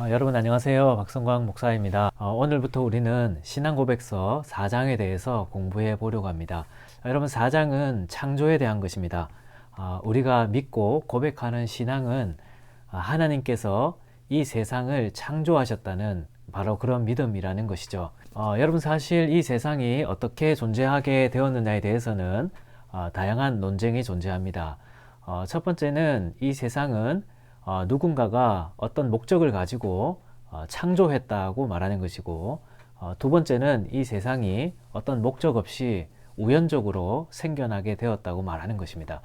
여러분 안녕하세요. 박성광 목사입니다. 오늘부터 우리는 신앙고백서 4장에 대해서 공부해 보려고 합니다. 여러분 4장은 창조에 대한 것입니다. 우리가 믿고 고백하는 신앙은 하나님께서 이 세상을 창조하셨다는 바로 그런 믿음이라는 것이죠. 여러분 사실 이 세상이 어떻게 존재하게 되었느냐에 대해서는 다양한 논쟁이 존재합니다. 첫 번째는 이 세상은 누군가가 어떤 목적을 가지고 창조했다고 말하는 것이고, 두 번째는 이 세상이 어떤 목적 없이 우연적으로 생겨나게 되었다고 말하는 것입니다.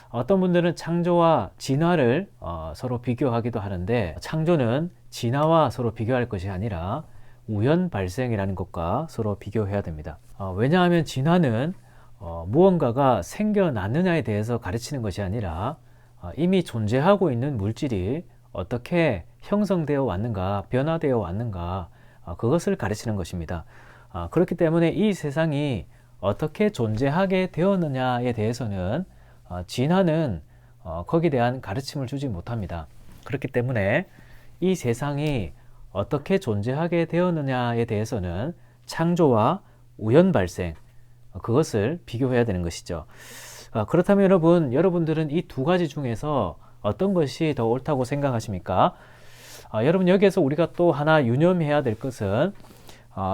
어떤 분들은 창조와 진화를 서로 비교하기도 하는데, 창조는 진화와 서로 비교할 것이 아니라 우연 발생이라는 것과 서로 비교해야 됩니다. 왜냐하면 진화는 무언가가 생겨났느냐에 대해서 가르치는 것이 아니라 이미 존재하고 있는 물질이 어떻게 형성되어 왔는가, 변화되어 왔는가, 그것을 가르치는 것입니다. 그렇기 때문에 이 세상이 어떻게 존재하게 되었느냐에 대해서는 진화는 거기에 대한 가르침을 주지 못합니다. 그렇기 때문에 이 세상이 어떻게 존재하게 되었느냐에 대해서는 창조와 우연 발생, 그것을 비교해야 되는 것이죠. 그렇다면 여러분들은 이 두 가지 중에서 어떤 것이 더 옳다고 생각하십니까? 여러분 여기에서 우리가 또 하나 유념해야 될 것은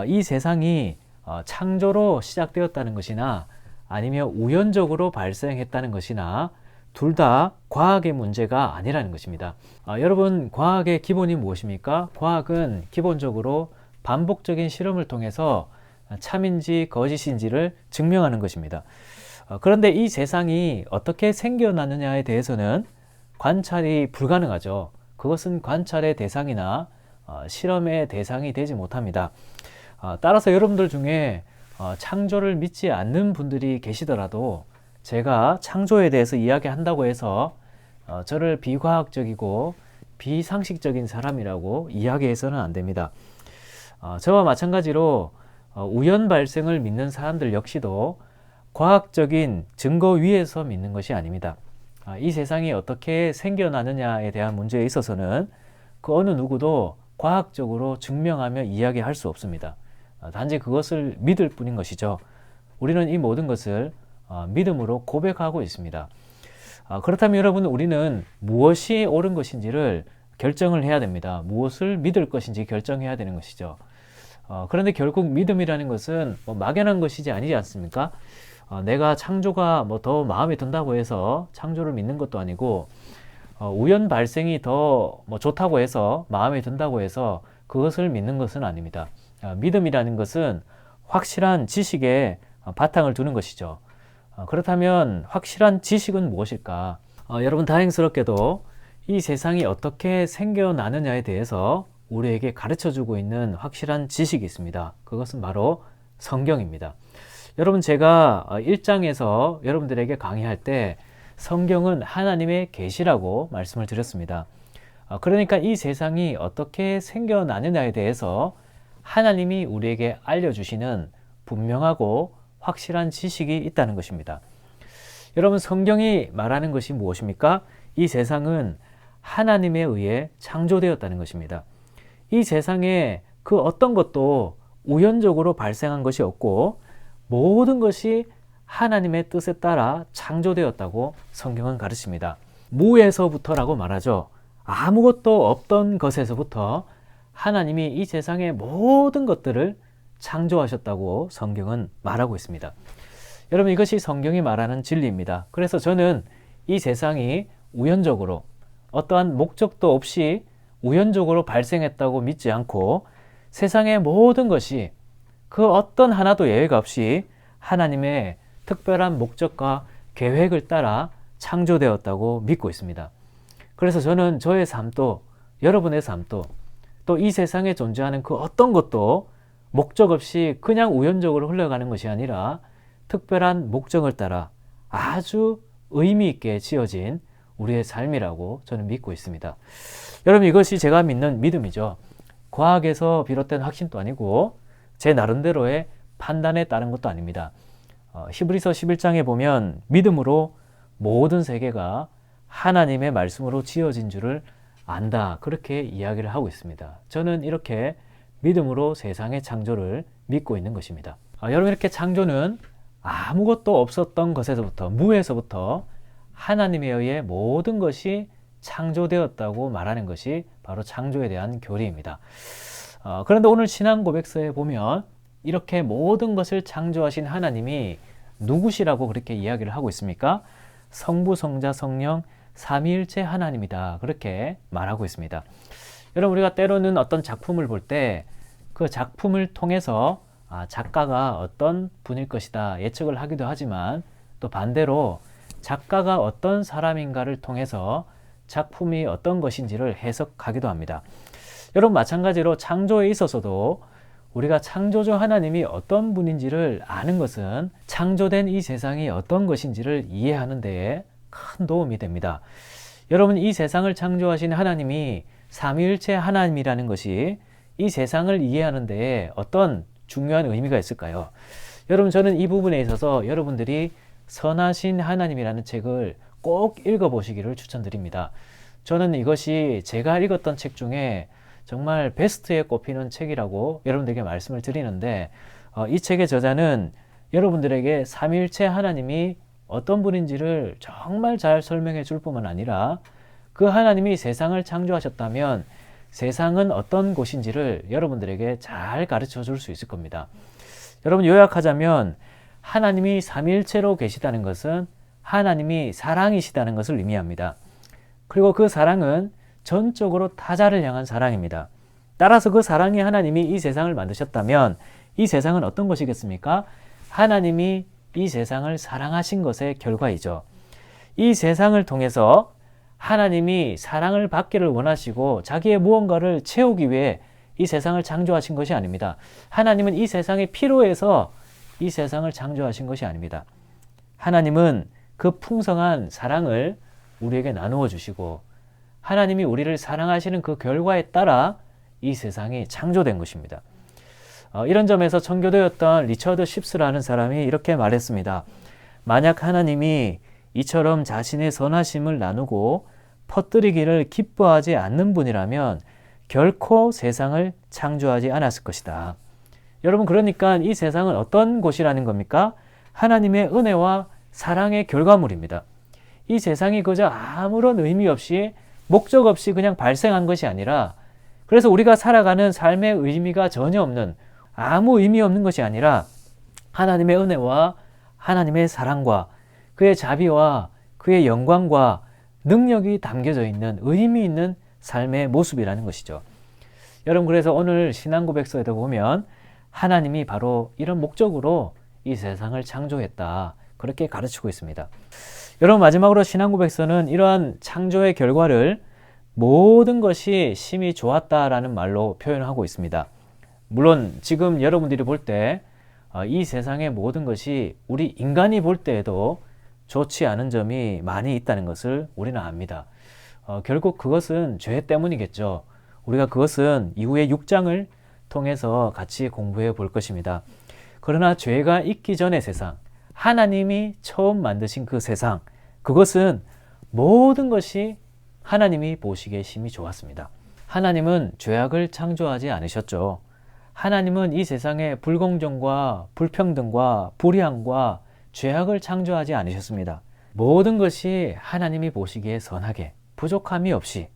이 세상이 창조로 시작되었다는 것이나 아니면 우연적으로 발생했다는 것이나 둘 다 과학의 문제가 아니라는 것입니다. 여러분 과학의 기본이 무엇입니까? 과학은 기본적으로 반복적인 실험을 통해서 참인지 거짓인지를 증명하는 것입니다. 그런데 이 세상이 어떻게 생겨났느냐에 대해서는 관찰이 불가능하죠. 그것은 관찰의 대상이나 실험의 대상이 되지 못합니다. 따라서 여러분들 중에 창조를 믿지 않는 분들이 계시더라도 제가 창조에 대해서 이야기한다고 해서 저를 비과학적이고 비상식적인 사람이라고 이야기해서는 안 됩니다. 저와 마찬가지로 우연 발생을 믿는 사람들 역시도 과학적인 증거 위에서 믿는 것이 아닙니다. 이 세상이 어떻게 생겨나느냐에 대한 문제에 있어서는 그 어느 누구도 과학적으로 증명하며 이야기할 수 없습니다. 단지 그것을 믿을 뿐인 것이죠. 우리는 이 모든 것을 믿음으로 고백하고 있습니다. 그렇다면 여러분, 우리는 무엇이 옳은 것인지를 결정을 해야 됩니다. 무엇을 믿을 것인지 결정해야 되는 것이죠. 그런데 결국 믿음이라는 것은 막연한 것이지 아니지 않습니까? 내가 창조가 더 마음에 든다고 해서 창조를 믿는 것도 아니고, 우연 발생이 더 좋다고 해서 마음에 든다고 해서 그것을 믿는 것은 아닙니다. 믿음이라는 것은 확실한 지식에 바탕을 두는 것이죠. 그렇다면 확실한 지식은 무엇일까? 여러분 다행스럽게도 이 세상이 어떻게 생겨나느냐에 대해서 우리에게 가르쳐주고 있는 확실한 지식이 있습니다. 그것은 바로 성경입니다. 여러분 제가 1장에서 여러분들에게 강의할 때 성경은 하나님의 계시라고 말씀을 드렸습니다. 그러니까 이 세상이 어떻게 생겨나느냐에 대해서 하나님이 우리에게 알려주시는 분명하고 확실한 지식이 있다는 것입니다. 여러분 성경이 말하는 것이 무엇입니까? 이 세상은 하나님에 의해 창조되었다는 것입니다. 이 세상에 그 어떤 것도 우연적으로 발생한 것이 없고 모든 것이 하나님의 뜻에 따라 창조되었다고 성경은 가르칩니다. 무에서부터라고 말하죠. 아무것도 없던 것에서부터 하나님이 이 세상의 모든 것들을 창조하셨다고 성경은 말하고 있습니다. 여러분 이것이 성경이 말하는 진리입니다. 그래서 저는 이 세상이 우연적으로 어떠한 목적도 없이 우연적으로 발생했다고 믿지 않고 세상의 모든 것이 그 어떤 하나도 예외가 없이 하나님의 특별한 목적과 계획을 따라 창조되었다고 믿고 있습니다. 그래서 저는 저의 삶도 여러분의 삶도 또 이 세상에 존재하는 그 어떤 것도 목적 없이 그냥 우연적으로 흘러가는 것이 아니라 특별한 목적을 따라 아주 의미 있게 지어진 우리의 삶이라고 저는 믿고 있습니다. 여러분 이것이 제가 믿는 믿음이죠. 과학에서 비롯된 확신도 아니고 제 나름대로의 판단에 따른 것도 아닙니다. 히브리서 11장에 보면 믿음으로 모든 세계가 하나님의 말씀으로 지어진 줄을 안다. 그렇게 이야기를 하고 있습니다. 저는 이렇게 믿음으로 세상의 창조를 믿고 있는 것입니다. 여러분, 이렇게 창조는 아무것도 없었던 것에서부터, 무에서부터 하나님에 의해 모든 것이 창조되었다고 말하는 것이 바로 창조에 대한 교리입니다. 그런데 오늘 신앙 고백서에 보면 이렇게 모든 것을 창조하신 하나님이 누구시라고 그렇게 이야기를 하고 있습니까? 성부, 성자, 성령, 삼위일체 하나님이다. 그렇게 말하고 있습니다. 여러분, 우리가 때로는 어떤 작품을 볼 때 그 작품을 통해서 작가가 어떤 분일 것이다 예측을 하기도 하지만, 또 반대로 작가가 어떤 사람인가를 통해서 작품이 어떤 것인지를 해석하기도 합니다. 여러분, 마찬가지로 창조에 있어서도 우리가 창조주 하나님이 어떤 분인지를 아는 것은 창조된 이 세상이 어떤 것인지를 이해하는 데에 큰 도움이 됩니다. 여러분, 이 세상을 창조하신 하나님이 삼위일체 하나님이라는 것이 이 세상을 이해하는 데에 어떤 중요한 의미가 있을까요? 여러분, 저는 이 부분에 있어서 여러분들이 선하신 하나님이라는 책을 꼭 읽어보시기를 추천드립니다. 저는 이것이 제가 읽었던 책 중에 정말 베스트에 꼽히는 책이라고 여러분들에게 말씀을 드리는데, 이 책의 저자는 여러분들에게 삼위일체 하나님이 어떤 분인지를 정말 잘 설명해 줄 뿐만 아니라 그 하나님이 세상을 창조하셨다면 세상은 어떤 곳인지를 여러분들에게 잘 가르쳐 줄 수 있을 겁니다. 여러분, 요약하자면 하나님이 삼위일체로 계시다는 것은 하나님이 사랑이시다는 것을 의미합니다. 그리고 그 사랑은 전적으로 타자를 향한 사랑입니다. 따라서 그 사랑의 하나님이 이 세상을 만드셨다면 이 세상은 어떤 것이겠습니까? 하나님이 이 세상을 사랑하신 것의 결과이죠. 이 세상을 통해서 하나님이 사랑을 받기를 원하시고 자기의 무언가를 채우기 위해 이 세상을 창조하신 것이 아닙니다. 하나님은 이 세상이 필요해서 이 세상을 창조하신 것이 아닙니다. 하나님은 그 풍성한 사랑을 우리에게 나누어 주시고 하나님이 우리를 사랑하시는 그 결과에 따라 이 세상이 창조된 것입니다. 이런 점에서 청교도였던 리처드 십스라는 사람이 이렇게 말했습니다. 만약 하나님이 이처럼 자신의 선하심을 나누고 퍼뜨리기를 기뻐하지 않는 분이라면 결코 세상을 창조하지 않았을 것이다. 여러분, 그러니까 이 세상은 어떤 곳이라는 겁니까? 하나님의 은혜와 사랑의 결과물입니다. 이 세상이 그저 아무런 의미 없이 목적 없이 그냥 발생한 것이 아니라, 그래서 우리가 살아가는 삶의 의미가 전혀 없는, 아무 의미 없는 것이 아니라 하나님의 은혜와 하나님의 사랑과 그의 자비와 그의 영광과 능력이 담겨져 있는 의미 있는 삶의 모습이라는 것이죠. 여러분, 그래서 오늘 신앙 고백서에도 보면 하나님이 바로 이런 목적으로 이 세상을 창조했다, 그렇게 가르치고 있습니다. 여러분, 마지막으로 신앙 고백서는 이러한 창조의 결과를 모든 것이 심히 좋았다라는 말로 표현하고 있습니다. 물론 지금 여러분들이 볼 때 이 세상의 모든 것이 우리 인간이 볼 때에도 좋지 않은 점이 많이 있다는 것을 우리는 압니다. 결국 그것은 죄 때문이겠죠. 우리가 그것은 이후에 6장을 통해서 같이 공부해 볼 것입니다. 그러나 죄가 있기 전의 세상, 하나님이 처음 만드신 그 세상, 그것은 모든 것이 하나님이 보시기에 심히 좋았습니다. 하나님은 죄악을 창조하지 않으셨죠. 하나님은 이 세상에 불공정과 불평등과 불의함과 죄악을 창조하지 않으셨습니다. 모든 것이 하나님이 보시기에 선하게, 부족함이 없이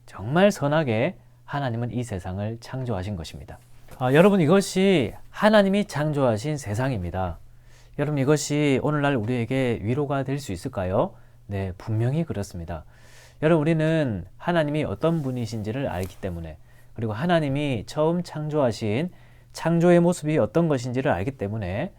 정말 선하게 하나님은 이 세상을 창조하신 것입니다. 여러분, 이것이 하나님이 창조하신 세상입니다. 여러분, 이것이 오늘날 우리에게 위로가 될 수 있을까요? 네, 분명히 그렇습니다. 여러분, 우리는 하나님이 어떤 분이신지를 알기 때문에, 그리고 하나님이 처음 창조하신 창조의 모습이 어떤 것인지를 알기 때문에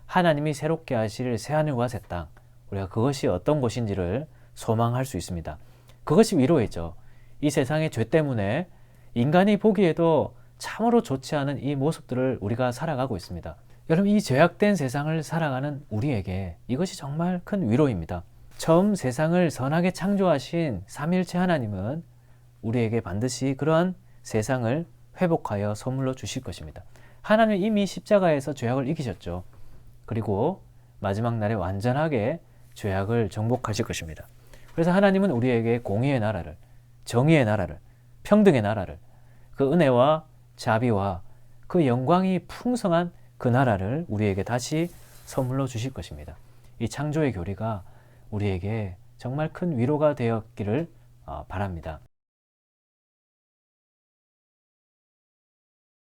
하나님이 새롭게 하실 새하늘과 새 땅, 우리가 그것이 어떤 것인지를 소망할 수 있습니다. 그것이 위로이죠. 이 세상의 죄 때문에 인간이 보기에도 참으로 좋지 않은 이 모습들을 우리가 살아가고 있습니다. 여러분, 이 죄악된 세상을 살아가는 우리에게 이것이 정말 큰 위로입니다. 처음 세상을 선하게 창조하신 삼위일체 하나님은 우리에게 반드시 그러한 세상을 회복하여 선물로 주실 것입니다. 하나님은 이미 십자가에서 죄악을 이기셨죠. 그리고 마지막 날에 완전하게 죄악을 정복하실 것입니다. 그래서 하나님은 우리에게 공의의 나라를, 정의의 나라를, 평등의 나라를, 그 은혜와 자비와 그 영광이 풍성한 그 나라를 우리에게 다시 선물로 주실 것입니다. 이 창조의 교리가 우리에게 정말 큰 위로가 되었기를 바랍니다.